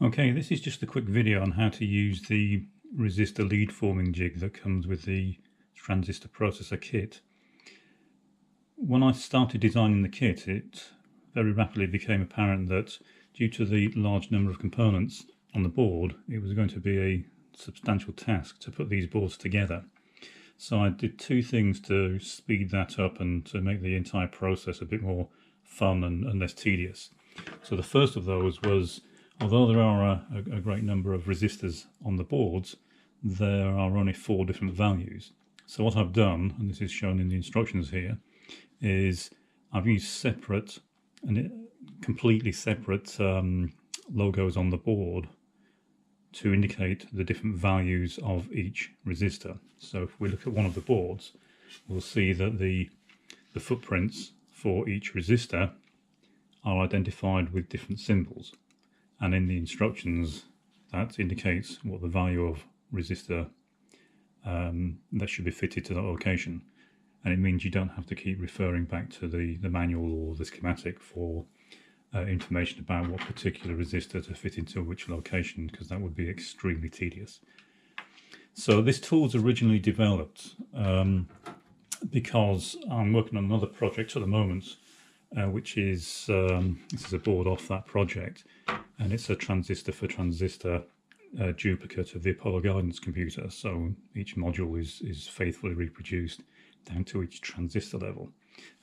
Okay, this is just a quick video on how to use the resistor lead forming jig that comes with the transistor processor kit. When I started designing the kit, it very rapidly became apparent that due to the large number of components on the board, it was going to be a substantial task to put these boards together. So I did two things to speed that up and to make the entire process a bit more fun and less tedious. So the first of those was, although there are a great number of resistors on the boards, there are only 4 different values. So what I've done, and this is shown in the instructions here, is I've used separate and completely separate logos on the board to indicate the different values of each resistor. So if we look at one of the boards, we'll see that the footprints for each resistor are identified with different symbols. And in the instructions, that indicates what the value of resistor that should be fitted to that location. And it means you don't have to keep referring back to the manual or the schematic for information about what particular resistor to fit into which location, because that would be extremely tedious. So this tool was originally developed because I'm working on another project at the moment, which is this is a board off that project, and it's a transistor for transistor duplicate of the Apollo guidance computer. So each module is faithfully reproduced down to each transistor level,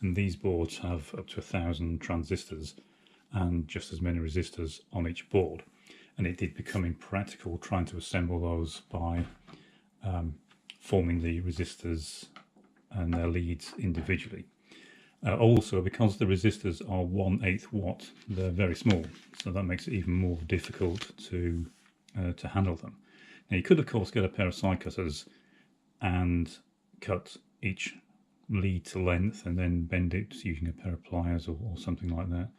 and these boards have up to 1,000 transistors and just as many resistors on each board. And it did become impractical trying to assemble those by forming the resistors and their leads individually. Also, because the resistors are 1/8 watt, they're very small, so that makes it even more difficult to handle them. Now, you could of course get a pair of side cutters and cut each lead to length and then bend it using a pair of pliers or something like that.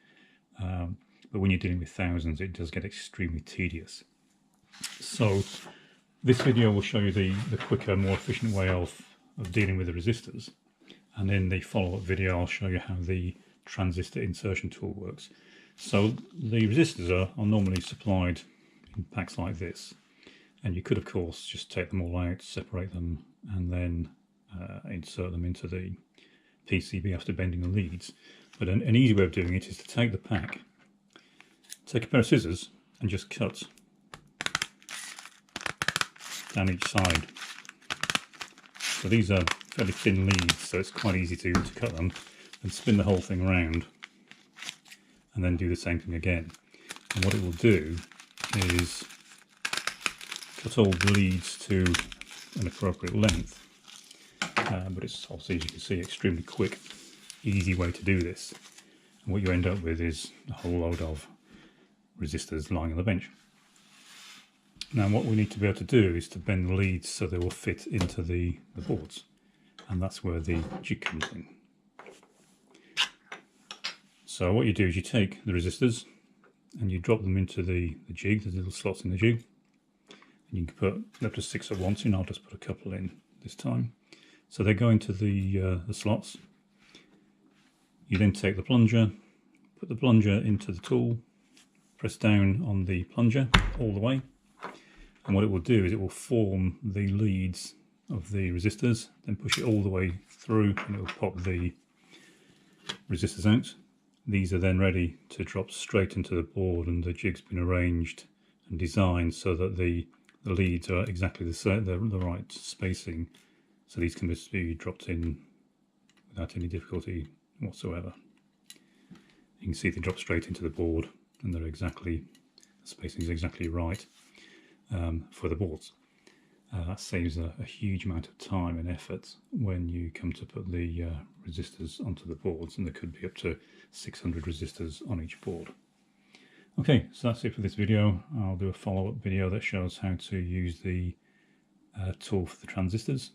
But when you're dealing with thousands, it does get extremely tedious. So this video will show you the quicker, more efficient way of dealing with the resistors. And in the follow-up video, I'll show you how the transistor insertion tool works. So the resistors are normally supplied in packs like this. And you could, of course, just take them all out, separate them, and then insert them into the PCB after bending the leads. But an easy way of doing it is to take the pack, take a pair of scissors, and just cut down each side. So these are fairly thin leads, so it's quite easy to cut them, and spin the whole thing around, and then do the same thing again. And what it will do is cut all the leads to an appropriate length, but it's obviously, as you can see, extremely quick, easy way to do this. And what you end up with is a whole load of resistors lying on the bench. Now what we need to be able to do is to bend the leads so they will fit into the boards, and that's where the jig comes in. So what you do is you take the resistors and you drop them into the jig, the little slots in the jig, and you can put up to 6 at once in. I'll just put a couple in this time. So they go into the slots. You then take the plunger, put the plunger into the tool, press down on the plunger all the way, and what it will do is it will form the leads of the resistors, then push it all the way through, and it will pop the resistors out. These are then ready to drop straight into the board, and the jig's been arranged and designed so that the leads are exactly the right spacing, so these can just be dropped in without any difficulty whatsoever. You can see they drop straight into the board, and they're exactly, the spacing is exactly right for the boards. That saves a huge amount of time and effort when you come to put the resistors onto the boards, and there could be up to 600 resistors on each board. Okay, so that's it for this video. I'll do a follow-up video that shows how to use the tool for the transistors.